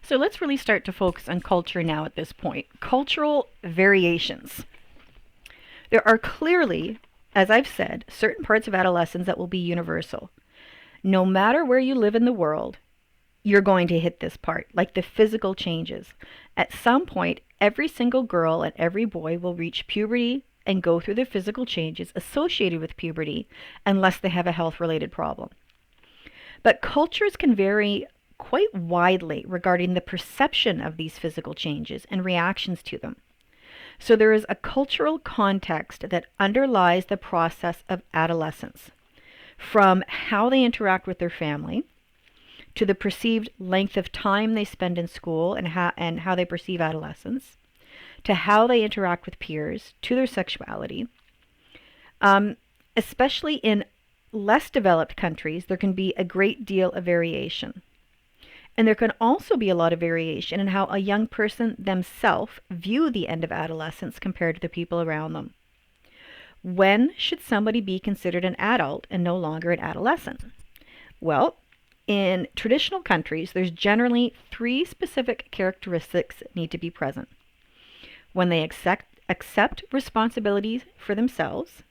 So let's really start to focus on culture now at this point. Cultural variations. There are clearly, as I've said, certain parts of adolescence that will be universal. No matter where you live in the world, you're going to hit this part, like the physical changes. At some point, every single girl and every boy will reach puberty and go through the physical changes associated with puberty unless they have a health related problem. But cultures can vary quite widely regarding the perception of these physical changes and reactions to them. So there is a cultural context that underlies the process of adolescence, from how they interact with their family, to the perceived length of time they spend in school and how they perceive adolescence, to how they interact with peers, to their sexuality. Especially in less developed countries, there can be a great deal of variation. And there can also be a lot of variation in how a young person themselves view the end of adolescence compared to the people around them. When should somebody be considered an adult and no longer an adolescent? Well, in traditional countries, there's generally three specific characteristics that need to be present. When they accept responsibilities for themselves,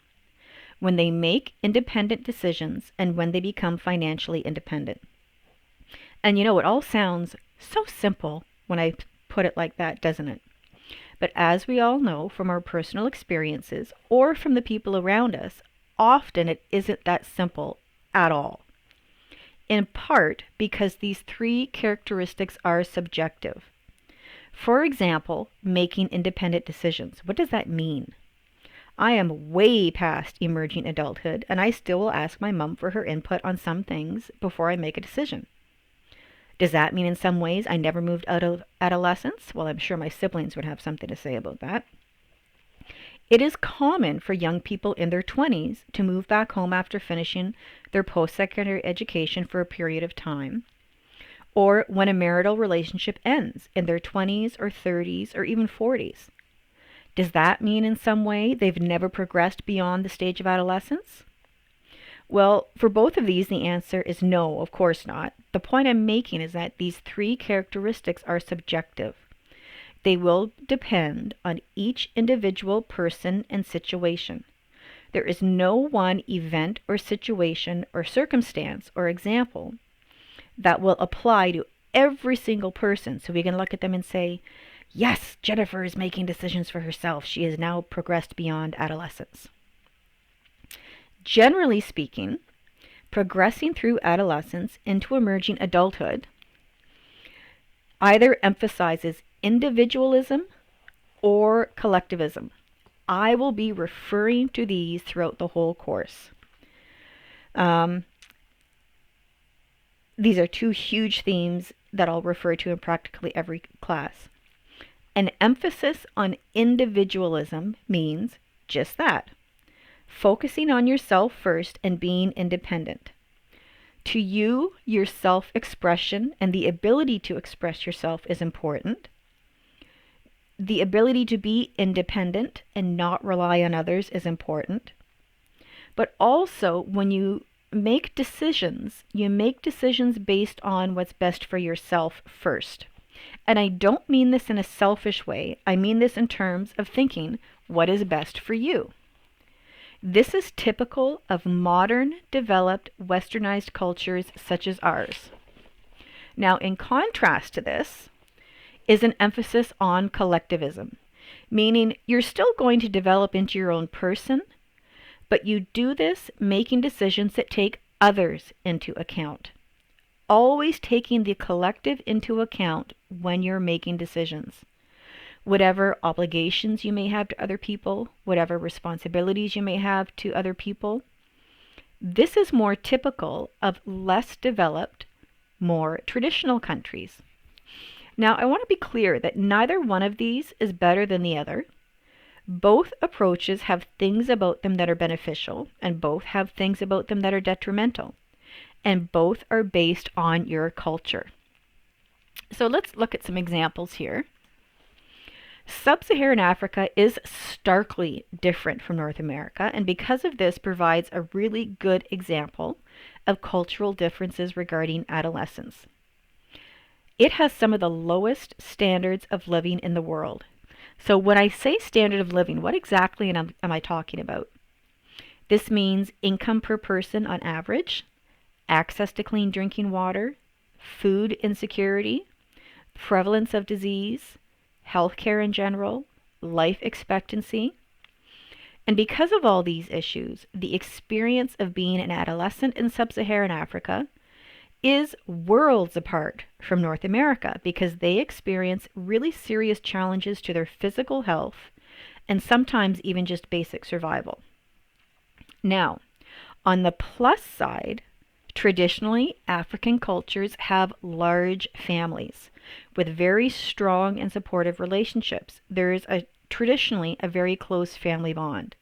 when they make independent decisions, and when they become financially independent. And you know, it all sounds so simple when I put it like that, doesn't it? But as we all know from our personal experiences or from the people around us, often it isn't that simple at all. In part because these three characteristics are subjective. For example, making independent decisions. What does that mean? I am way past emerging adulthood, and I still will ask my mom for her input on some things before I make a decision. Does that mean in some ways I never moved out of adolescence? Well, I'm sure my siblings would have something to say about that. It is common for young people in their 20s to move back home after finishing their post-secondary education for a period of time, or when a marital relationship ends in their 20s or 30s or even 40s. Does that mean in some way they've never progressed beyond the stage of adolescence? Well, for both of these, the answer is no, of course not. The point I'm making is that these three characteristics are subjective. They will depend on each individual person and situation. There is no one event or situation or circumstance or example that will apply to every single person. So we can look at them and say, yes, Jennifer is making decisions for herself. She has now progressed beyond adolescence. Generally speaking, progressing through adolescence into emerging adulthood either emphasizes individualism or collectivism. I will be referring to these throughout the whole course. These are two huge themes that I'll refer to in practically every class. An emphasis on individualism means just that. Focusing on yourself first and being independent. To you, your self-expression and the ability to express yourself is important. The ability to be independent and not rely on others is important. But also, when you make decisions based on what's best for yourself first. And I don't mean this in a selfish way. I mean this in terms of thinking what is best for you. This is typical of modern, developed, westernized cultures such as ours. Now, in contrast to this is an emphasis on collectivism, meaning you're still going to develop into your own person, but you do this making decisions that take others into account. Always taking the collective into account when you're making decisions. Whatever obligations you may have to other people, whatever responsibilities you may have to other people. This is more typical of less developed, more traditional countries. Now, I want to be clear that neither one of these is better than the other. Both approaches have things about them that are beneficial, and both have things about them that are detrimental. And both are based on your culture. So let's look at some examples here. Sub-Saharan Africa is starkly different from North America, and because of this provides a really good example of cultural differences regarding adolescence. It has some of the lowest standards of living in the world. So when I say standard of living, what exactly am I talking about? This means income per person on average, access to clean drinking water, food insecurity, prevalence of disease, healthcare in general, life expectancy. And because of all these issues, the experience of being an adolescent in sub-Saharan Africa is worlds apart from North America because they experience really serious challenges to their physical health and sometimes even just basic survival. Now, on the plus side, traditionally, African cultures have large families with very strong and supportive relationships. There is traditionally a very close family bond.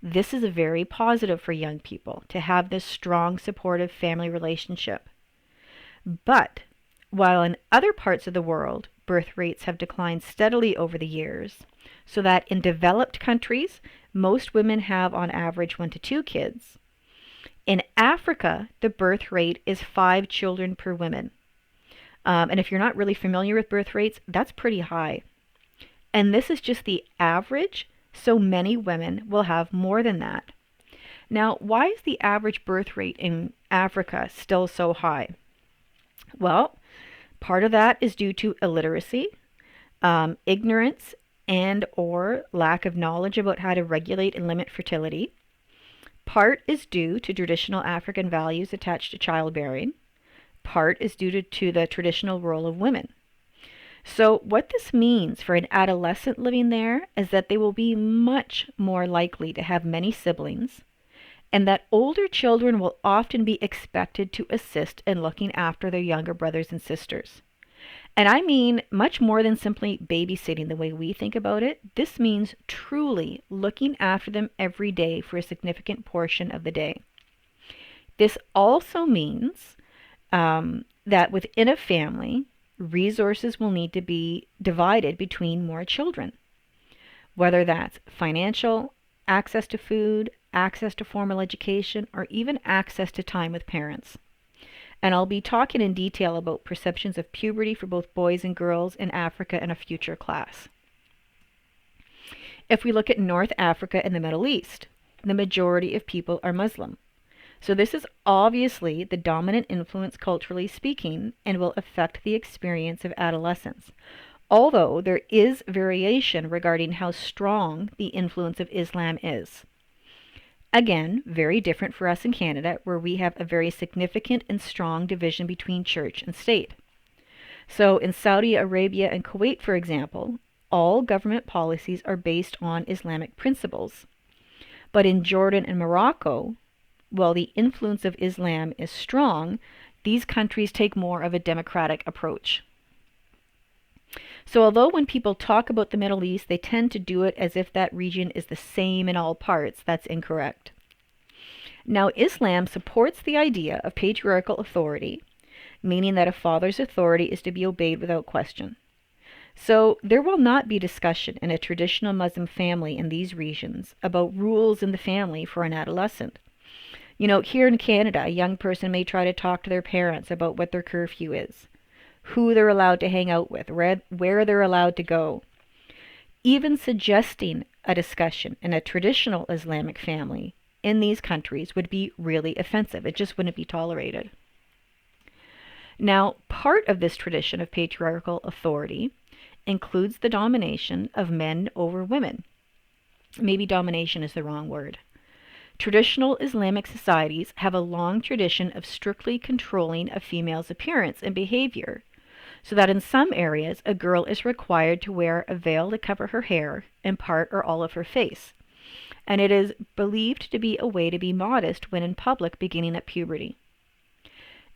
This is very positive for young people to have this strong, supportive family relationship. But while in other parts of the world, birth rates have declined steadily over the years, so that in developed countries, most women have on average 1 to 2 kids. In Africa, the birth rate is 5 children per woman. And if you're not really familiar with birth rates, that's pretty high. And this is just the average, so many women will have more than that. Now, why is the average birth rate in Africa still so high? Well, part of that is due to illiteracy, ignorance, and or lack of knowledge about how to regulate and limit fertility. Part is due to traditional African values attached to childbearing. Part is due to the traditional role of women. So what this means for an adolescent living there is that they will be much more likely to have many siblings, and that older children will often be expected to assist in looking after their younger brothers and sisters. And I mean much more than simply babysitting the way we think about it. This means truly looking after them every day for a significant portion of the day. This also means that within a family, resources will need to be divided between more children, whether that's financial, access to food, access to formal education, or even access to time with parents. And I'll be talking in detail about perceptions of puberty for both boys and girls in Africa in a future class. If we look at North Africa and the Middle East, the majority of people are Muslim. So this is obviously the dominant influence culturally speaking and will affect the experience of adolescence. Although there is variation regarding how strong the influence of Islam is. Again, very different for us in Canada, where we have a very significant and strong division between church and state. So in Saudi Arabia and Kuwait, for example, all government policies are based on Islamic principles. But in Jordan and Morocco, while the influence of Islam is strong, these countries take more of a democratic approach. So although when people talk about the Middle East, they tend to do it as if that region is the same in all parts, that's incorrect. Now, Islam supports the idea of patriarchal authority, meaning that a father's authority is to be obeyed without question. So there will not be discussion in a traditional Muslim family in these regions about rules in the family for an adolescent. You know, here in Canada, a young person may try to talk to their parents about what their curfew is, who they're allowed to hang out with, where they're allowed to go. Even suggesting a discussion in a traditional Islamic family in these countries would be really offensive. It just wouldn't be tolerated. Now, part of this tradition of patriarchal authority includes the domination of men over women. Maybe domination is the wrong word. Traditional Islamic societies have a long tradition of strictly controlling a female's appearance and behavior, so that in some areas a girl is required to wear a veil to cover her hair and part or all of her face. And it is believed to be a way to be modest when in public beginning at puberty.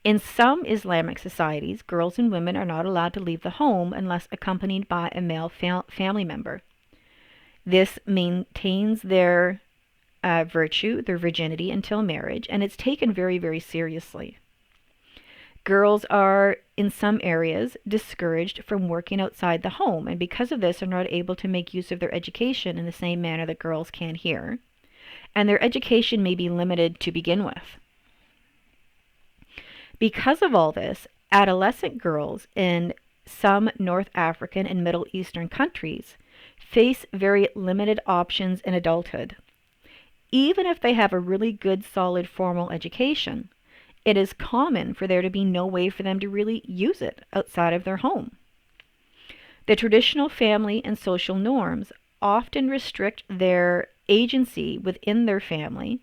In some Islamic societies, girls and women are not allowed to leave the home unless accompanied by a male family member. This maintains their virtue, their virginity until marriage, and it's taken very, very seriously. Girls are, in some areas, discouraged from working outside the home, and because of this are not able to make use of their education in the same manner that girls can here, and their education may be limited to begin with. Because of all this, Adolescent girls in some North African and Middle Eastern countries face very limited options in adulthood. Even if they have a really good, solid formal education, it is common for there to be no way for them to really use it outside of their home. The traditional family and social norms often restrict their agency within their family,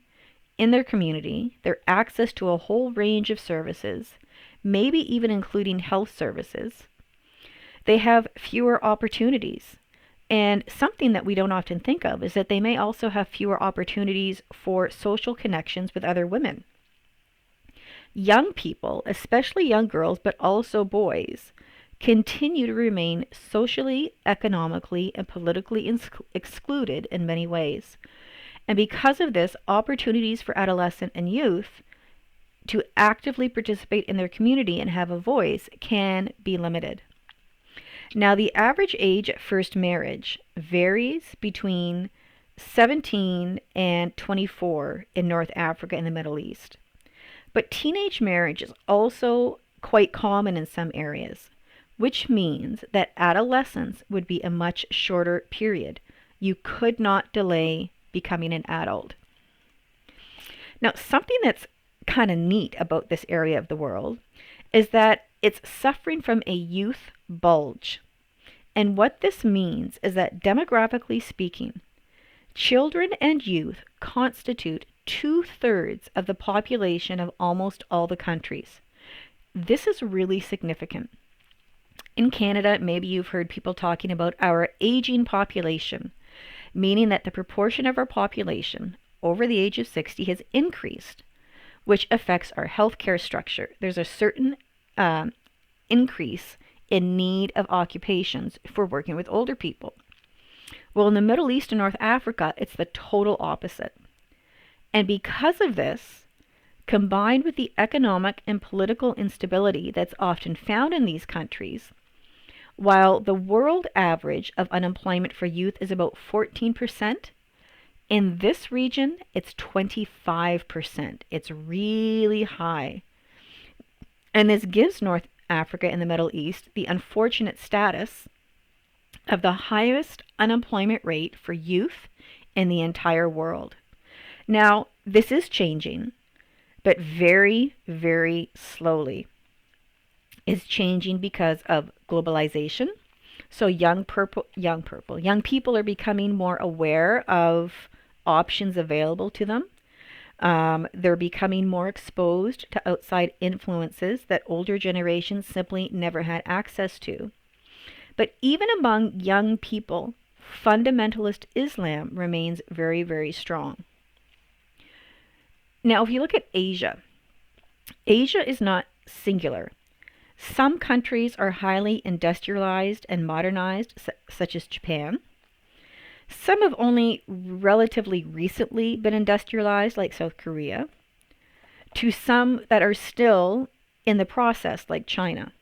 in their community, their access to a whole range of services, maybe even including health services. They have fewer opportunities. And something that we don't often think of is that they may also have fewer opportunities for social connections with other women. Young people, especially young girls, but also boys, continue to remain socially, economically, and politically excluded in many ways. And because of this, opportunities for adolescent and youth to actively participate in their community and have a voice can be limited. Now, the average age at first marriage varies between 17 and 24 in North Africa and the Middle East. But teenage marriage is also quite common in some areas, which means that adolescence would be a much shorter period. You could not delay becoming an adult. Now, something that's kind of neat about this area of the world is that it's suffering from a youth bulge. And what this means is that demographically speaking, children and youth constitute 2/3 of the population of almost all the countries. This is really significant. In Canada, maybe you've heard people talking about our aging population, meaning that the proportion of our population over the age of 60 has increased, which affects our healthcare structure. There's a certain increase in need of occupations for working with older people. Well, in the Middle East and North Africa, it's the total opposite. And because of this, combined with the economic and political instability that's often found in these countries, while the world average of unemployment for youth is about 14%, in this region, it's 25%. It's really high. And this gives North Africa and the Middle East the unfortunate status of the highest unemployment rate for youth in the entire world. Now, this is changing, but very, very slowly. It's changing because of globalization. So young people are becoming more aware of options available to them. They're becoming more exposed to outside influences that older generations simply never had access to. But even among young people, fundamentalist Islam remains very, very strong. Now, if you look at Asia, Asia is not singular. Some countries are highly industrialized and modernized, such as Japan. Some have only relatively recently been industrialized, like South Korea, to some that are still in the process, like China.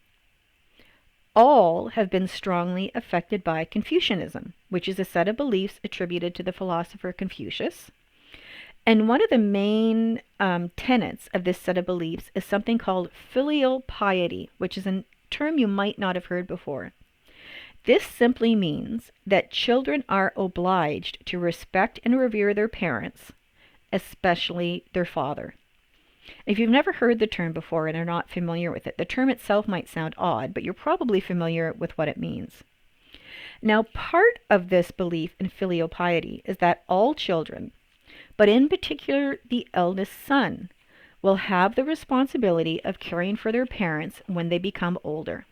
All have been strongly affected by Confucianism, which is a set of beliefs attributed to the philosopher Confucius. And one of the main tenets of this set of beliefs is something called filial piety, which is a term you might not have heard before. This simply means that children are obliged to respect and revere their parents, especially their father. If you've never heard the term before and are not familiar with it, the term itself might sound odd, but you're probably familiar with what it means. Now, part of this belief in filial piety is that all children, but in particular the eldest son, will have the responsibility of caring for their parents when they become older.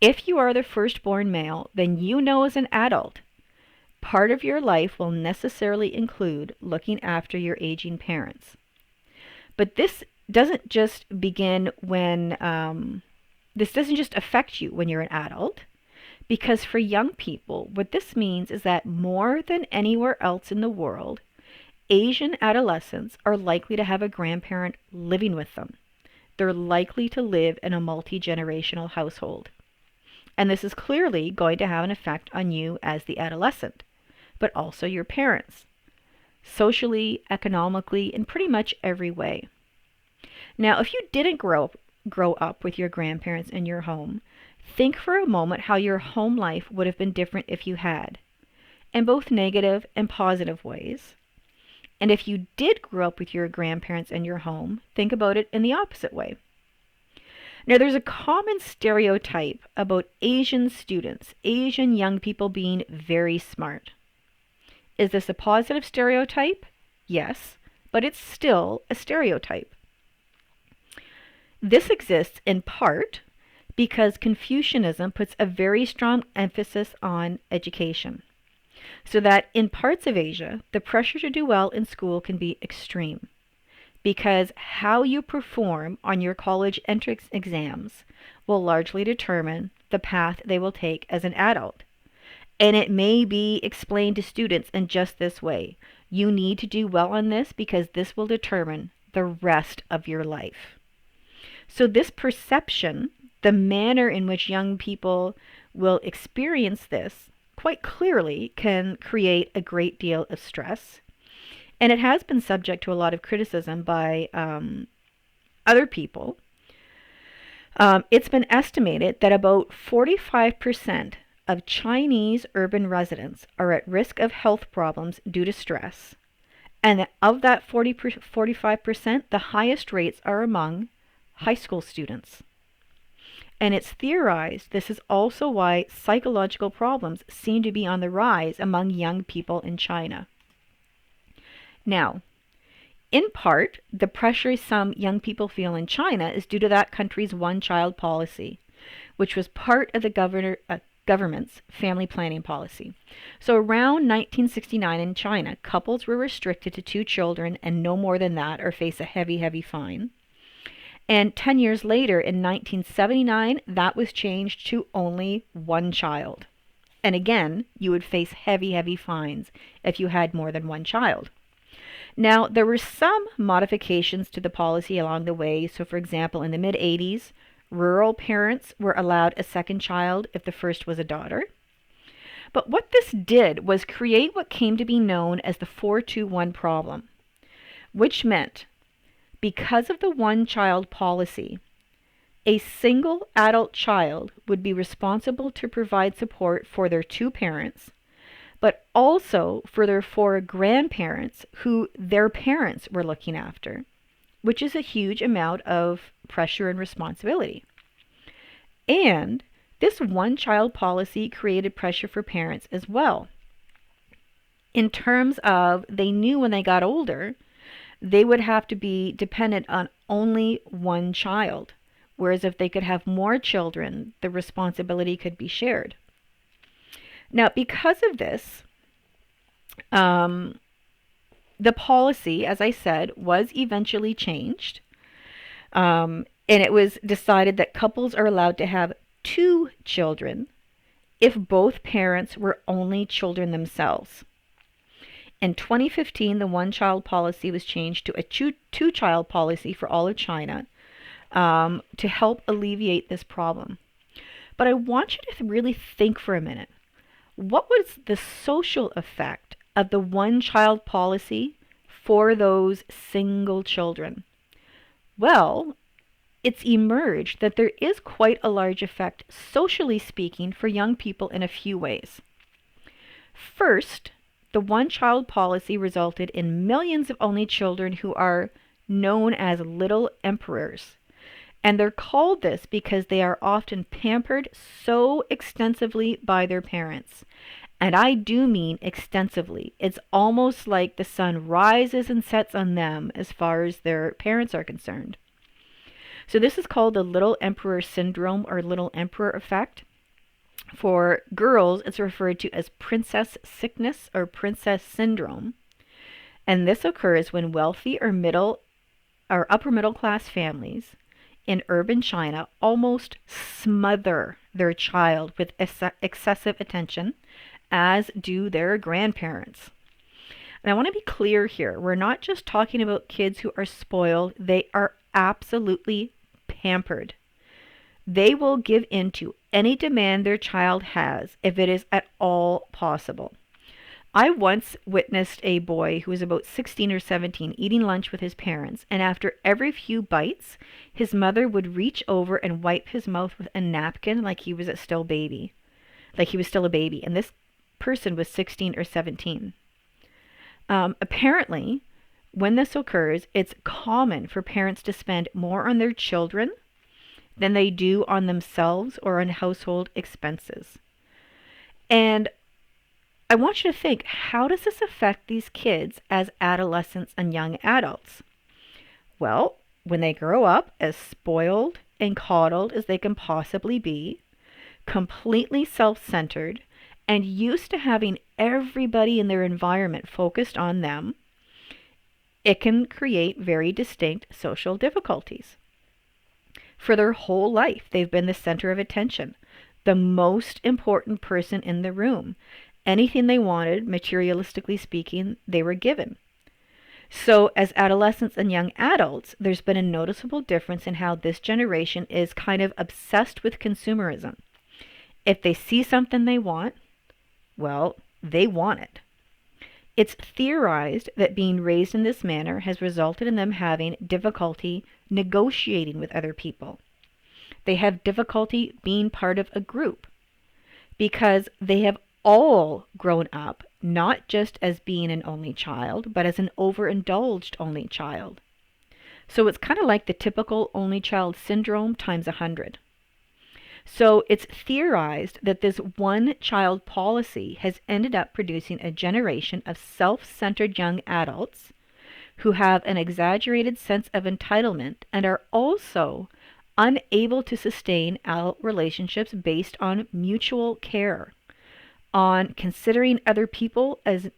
If you are the firstborn male, then you know as an adult, part of your life will necessarily include looking after your aging parents. But this doesn't just affect you when you're an adult, because for young people, what this means is that more than anywhere else in the world, Asian adolescents are likely to have a grandparent living with them. They're likely to live in a multi-generational household. And this is clearly going to have an effect on you as the adolescent, but also your parents, socially, economically, in pretty much every way. Now, if you didn't grow up grow up with your grandparents in your home, think for a moment how your home life would have been different if you had, in both negative and positive ways. And if you did grow up with your grandparents in your home, think about it in the opposite way. Now, there's a common stereotype about Asian students, Asian young people being very smart. Is this a positive stereotype? Yes, but it's still a stereotype. This exists in part because Confucianism puts a very strong emphasis on education, so that in parts of Asia, the pressure to do well in school can be extreme, because how you perform on your college entrance exams will largely determine the path they will take as an adult. And it may be explained to students in just this way. You need to do well on this because this will determine the rest of your life. So this perception, the manner in which young people will experience this, quite clearly can create a great deal of stress. And it has been subject to a lot of criticism by other people. It's been estimated that about 45% of Chinese urban residents are at risk of health problems due to stress. And of that 45%, the highest rates are among high school students. And it's theorized this is also why psychological problems seem to be on the rise among young people in China. Now, in part, the pressure some young people feel in China is due to that country's one-child policy, which was part of the government's family planning policy. So around 1969 in China, couples were restricted to 2 children and no more than that or face a heavy, heavy fine. And 10 years later, in 1979, that was changed to only 1 child. And again, you would face heavy, heavy fines if you had more than 1 child. Now, there were some modifications to the policy along the way. So, for example, in the mid-80s, rural parents were allowed a second child if the first was a daughter. But what this did was create what came to be known as the 4-2-1 problem, which meant because of the one-child policy, a single adult child would be responsible to provide support for their 2 parents, but also for their 4 grandparents who their parents were looking after, which is a huge amount of pressure and responsibility. And this one-child policy created pressure for parents as well, in terms of they knew when they got older, they would have to be dependent on only 1 child, whereas if they could have more children, the responsibility could be shared. Now, because of this, the policy, as I said, was eventually changed. And it was decided that couples are allowed to have 2 children if both parents were only children themselves. In 2015, the one-child policy was changed to a two-child policy for all of China to help alleviate this problem. But I want you to really think for a minute. What was the social effect of the one-child policy for those single children? Well, it's emerged that there is quite a large effect, socially speaking, for young people in a few ways. First, the one-child policy resulted in millions of only children who are known as little emperors. And they're called this because they are often pampered so extensively by their parents. And I do mean extensively. It's almost like the sun rises and sets on them as far as their parents are concerned. So this is called the little emperor syndrome or little emperor effect. For girls, it's referred to as princess sickness or princess syndrome. And this occurs when wealthy or upper middle class families in urban China almost smother their child with excessive attention, as do their grandparents. And I want to be clear here. We're not just talking about kids who are spoiled. They are absolutely pampered. They will give in to any demand their child has if it is at all possible. I once witnessed a boy who was about 16 or 17 eating lunch with his parents, and after every few bites, his mother would reach over and wipe his mouth with a napkin like he was still baby, like he was still a baby. And this person was 16 or 17. Apparently, when this occurs, it's common for parents to spend more on their children than they do on themselves or on household expenses. And I want you to think, how does this affect these kids as adolescents and young adults? Well, when they grow up as spoiled and coddled as they can possibly be, completely self centered, and used to having everybody in their environment focused on them, it can create very distinct social difficulties. For their whole life, they've been the center of attention, the most important person in the room. Anything they wanted, materialistically speaking, they were given. So, as adolescents and young adults, there's been a noticeable difference in how this generation is kind of obsessed with consumerism. If they see something they want, well, they want it. It's theorized that being raised in this manner has resulted in them having difficulty negotiating with other people. They have difficulty being part of a group because they have all grown up not just as being an only child, but as an overindulged only child. So it's kind of like the typical only child syndrome times 100. So it's theorized that this one child policy has ended up producing a generation of self-centered young adults who have an exaggerated sense of entitlement and are also unable to sustain adult relationships based on mutual care, on considering other people as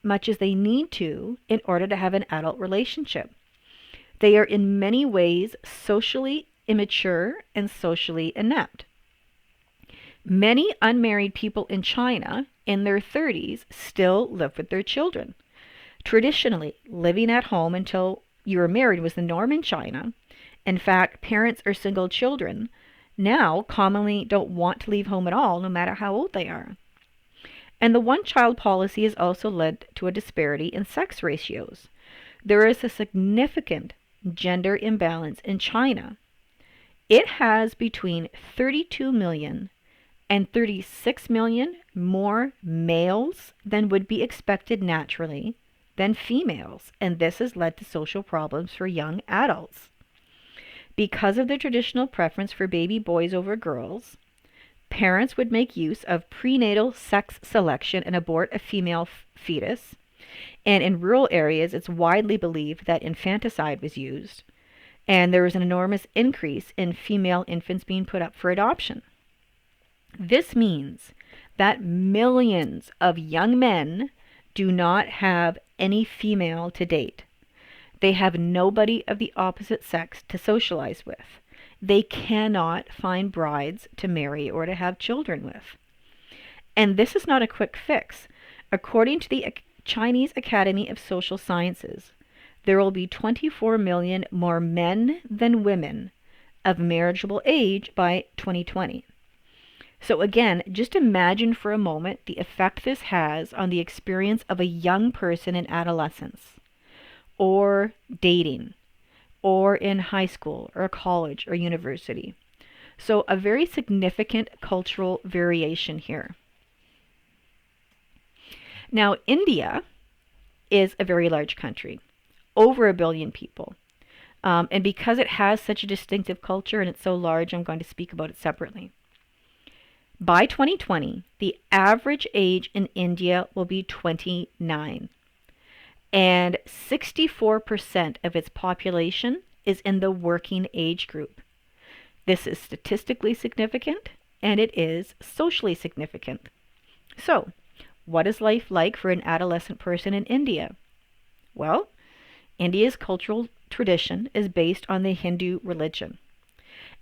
much as they need to in order to have an adult relationship. They are in many ways socially immature and socially inept. Many unmarried people in China in their 30s still live with their children. Traditionally, living at home until you were married was the norm in China. In fact, parents or single children now commonly don't want to leave home at all, no matter how old they are. And the one-child policy has also led to a disparity in sex ratios. There is a significant gender imbalance in China. It has between 32 million and 36 million more males than would be expected naturally than females, and this has led to social problems for young adults. Because of the traditional preference for baby boys over girls, parents would make use of prenatal sex selection and abort a female fetus. And in rural areas, it's widely believed that infanticide was used. And there was an enormous increase in female infants being put up for adoption. This means that millions of young men do not have any female to date. They have nobody of the opposite sex to socialize with. They cannot find brides to marry or to have children with. And this is not a quick fix. According to the Chinese Academy of Social Sciences, there will be 24 million more men than women of marriageable age by 2020. So again, just imagine for a moment the effect this has on the experience of a young person in adolescence, or dating, or in high school, or college, or university. So a very significant cultural variation here. Now, India is a very large country, over 1 billion people. And because it has such a distinctive culture and it's so large, I'm going to speak about it separately. By 2020, the average age in India will be 29, and 64% of its population is in the working age group. This is statistically significant, and it is socially significant. So, what is life like for an adolescent person in India? Well, India's cultural tradition is based on the Hindu religion.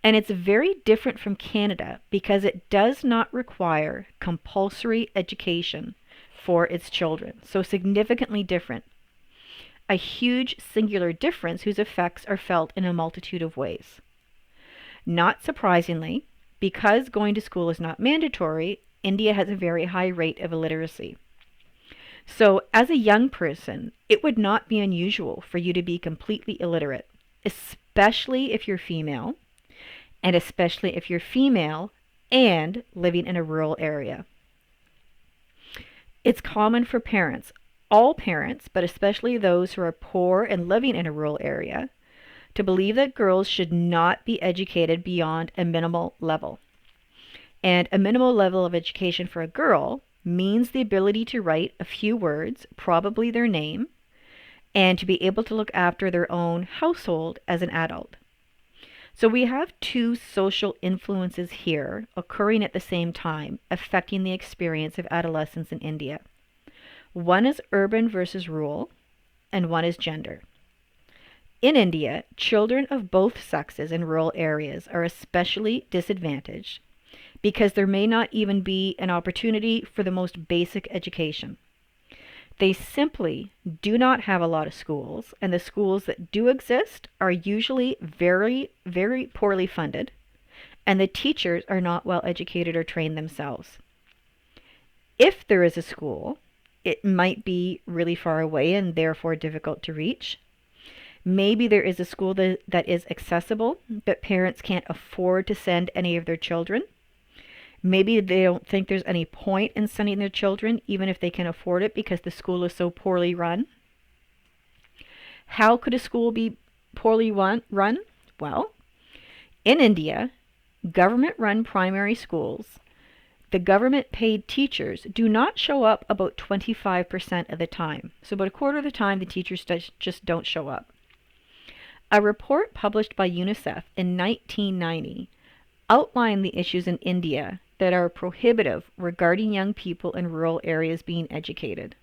And it's very different from Canada because it does not require compulsory education for its children. So significantly different. A huge singular difference whose effects are felt in a multitude of ways. Not surprisingly, because going to school is not mandatory, India has a very high rate of illiteracy. So, as a young person, it would not be unusual for you to be completely illiterate, especially if you're female, and especially if you're female and living in a rural area. It's common for parents, all parents, but especially those who are poor and living in a rural area, to believe that girls should not be educated beyond a minimal level. And a minimal level of education for a girl means the ability to write a few words, probably their name, and to be able to look after their own household as an adult. So we have two social influences here occurring at the same time, affecting the experience of adolescence in India. One is urban versus rural, and one is gender. In India, children of both sexes in rural areas are especially disadvantaged because there may not even be an opportunity for the most basic education. They simply do not have a lot of schools, and the schools that do exist are usually very, very poorly funded, and the teachers are not well educated or trained themselves. If there is a school, it might be really far away and therefore difficult to reach. Maybe there is a school that is accessible, but parents can't afford to send any of their children. Maybe they don't think there's any point in sending their children, even if they can afford it, because the school is so poorly run. How could a school be poorly run? Well, in India, government-run primary schools, the government-paid teachers do not show up about 25% of the time. So about a quarter of the time, the teachers just don't show up. A report published by UNICEF in 1990 outlined the issues in India that are prohibitive regarding young people in rural areas being educated.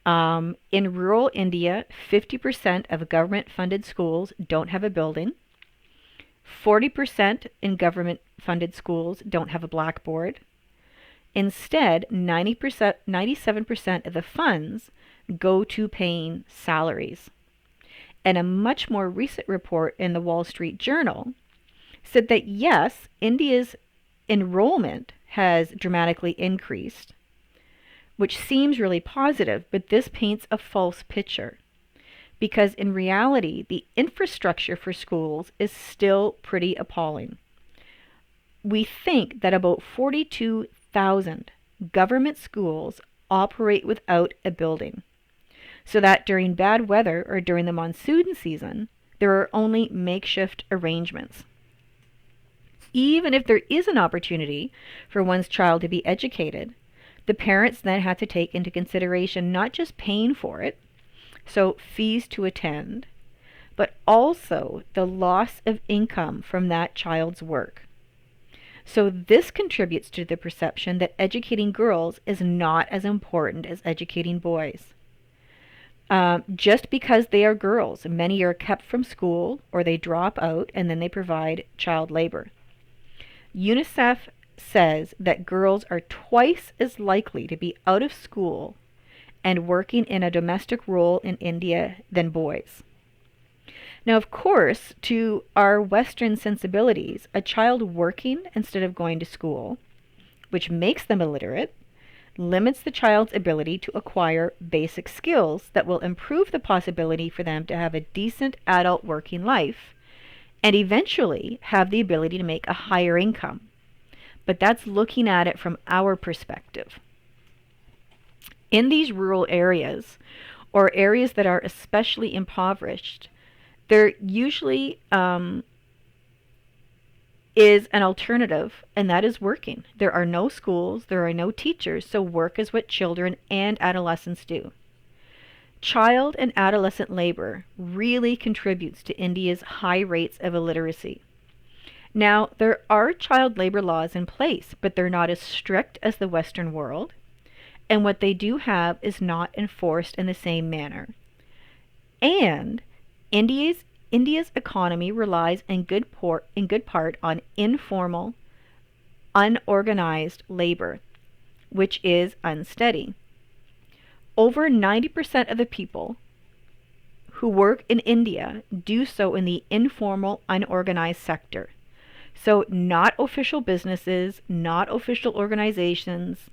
In rural India, 50% of government-funded schools don't have a building. 40% in government-funded schools don't have a blackboard. Instead, 97% of the funds go to paying salaries. And a much more recent report in the Wall Street Journal said that yes, India's enrollment has dramatically increased, which seems really positive, but this paints a false picture because in reality, the infrastructure for schools is still pretty appalling. We think that about 42,000 government schools operate without a building, so that during bad weather or during the monsoon season, there are only makeshift arrangements. Even if there is an opportunity for one's child to be educated, the parents then have to take into consideration not just paying for it, so fees to attend, but also the loss of income from that child's work. So this contributes to the perception that educating girls is not as important as educating boys. Just because they are girls, many are kept from school or they drop out and then they provide child labor. UNICEF says that girls are twice as likely to be out of school and working in a domestic role in India than boys. Now, of course, to our Western sensibilities, a child working instead of going to school, which makes them illiterate, limits the child's ability to acquire basic skills that will improve the possibility for them to have a decent adult working life and eventually have the ability to make a higher income. But that's looking at it from our perspective. In these rural areas, or areas that are especially impoverished, there usually is an alternative, and that is working. There are no schools, there are no teachers, so work is what children and adolescents do. Child and adolescent labor really contributes to India's high rates of illiteracy. Now, there are child labor laws in place, but they're not as strict as the Western world, and what they do have is not enforced in the same manner. And India's economy relies in good part on informal, unorganized labor, which is unsteady. Over 90% of the people who work in India do so in the informal, unorganized sector. So not official businesses, not official organizations,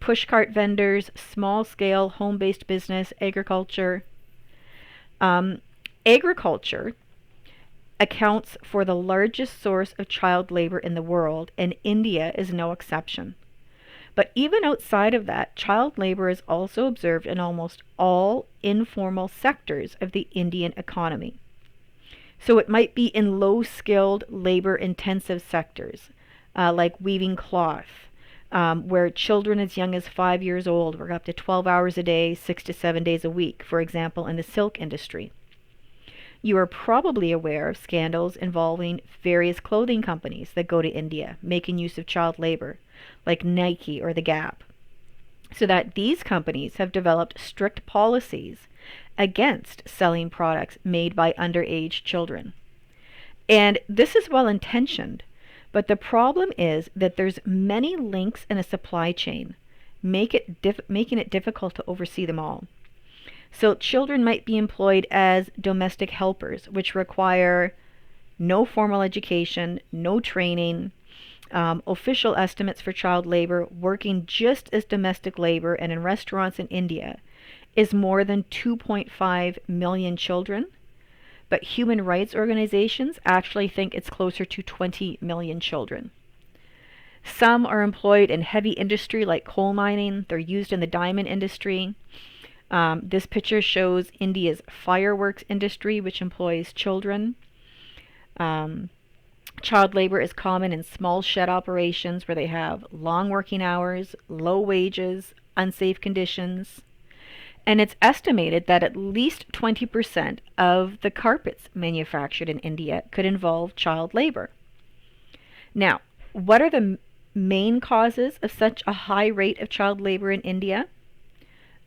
pushcart vendors, small scale home based business, agriculture. Um, Agriculture accounts for the largest source of child labor in the world, and India is no exception. But even outside of that, child labor is also observed in almost all informal sectors of the Indian economy. So it might be in low skilled, labor intensive sectors, like weaving cloth, where children as young as 5 years old work up to 12 hours a day, 6 to 7 days a week, for example, in the silk industry. You are probably aware of scandals involving various clothing companies that go to India making use of child labor, like Nike or the Gap, so that these companies have developed strict policies against selling products made by underage children. And this is well intentioned, but the problem is that there's many links in a supply chain, making it difficult to oversee them all. So children might be employed as domestic helpers, which require no formal education, no training. Official estimates for child labor working just as domestic labor and in restaurants in India is more than 2.5 million children, but human rights organizations actually think it's closer to 20 million children. Some are employed in heavy industry like coal mining, they're used in the diamond industry. This picture shows India's fireworks industry, which employs children. Um, Child labor is common in small shed operations where they have long working hours, low wages, unsafe conditions. And it's estimated that at least 20% of the carpets manufactured in India could involve child labor. Now, what are the main causes of such a high rate of child labor in India?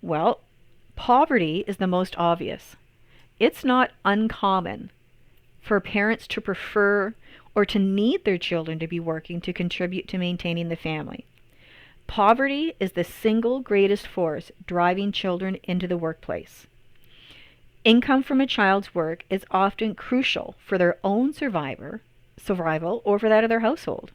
Well, poverty is the most obvious. It's not uncommon for parents to prefer or to need their children to be working to contribute to maintaining the family. Poverty is the single greatest force driving children into the workplace. Income from a child's work is often crucial for their own survival or for that of their household.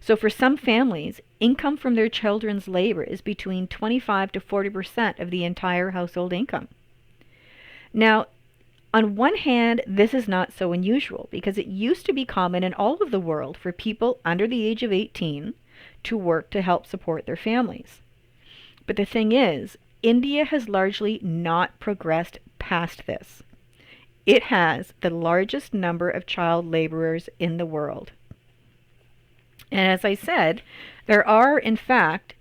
So for some families, income from their children's labor is between 25 to 40% of the entire household income. Now, on one hand, this is not so unusual because it used to be common in all of the world for people under the age of 18 to work to help support their families. But the thing is, India has largely not progressed past this. It has the largest number of child laborers in the world. And as I said, there are, in fact,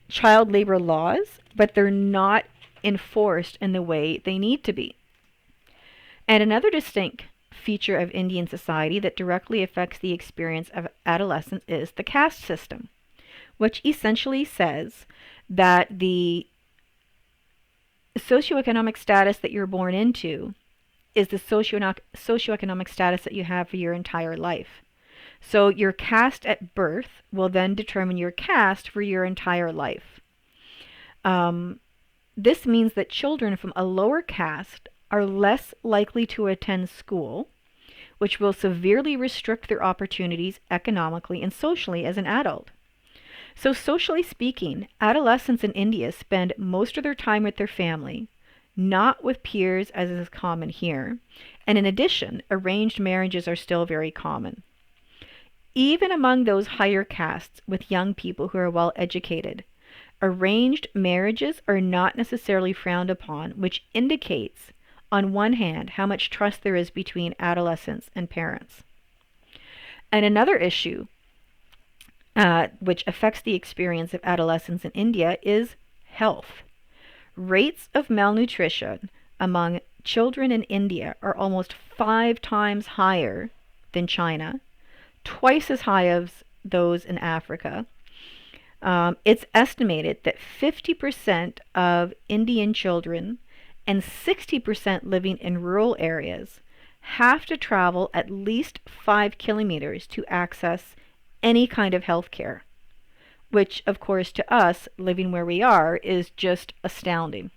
child labor laws, but they're not enforced in the way they need to be. And another distinct feature of Indian society that directly affects the experience of adolescence is the caste system, which essentially says that the socioeconomic status that you're born into is the socioeconomic status that you have for your entire life. So your caste at birth will then determine your caste for your entire life. This means that children from a lower caste are less likely to attend school, which will severely restrict their opportunities economically and socially as an adult. So socially speaking, adolescents in India spend most of their time with their family, not with peers as is common here. And in addition, arranged marriages are still very common. Even among those higher castes with young people who are well educated, arranged marriages are not necessarily frowned upon, which indicates, on one hand, how much trust there is between adolescents and parents. And another issue which affects the experience of adolescents in India is health. Rates of malnutrition among children in India are almost 5 times higher than China, twice as high as those in Africa. It's estimated that 50% of Indian children and 60% living in rural areas have to travel at least 5 kilometers to access any kind of health care, which, of course, to us, living where we are, is just astounding.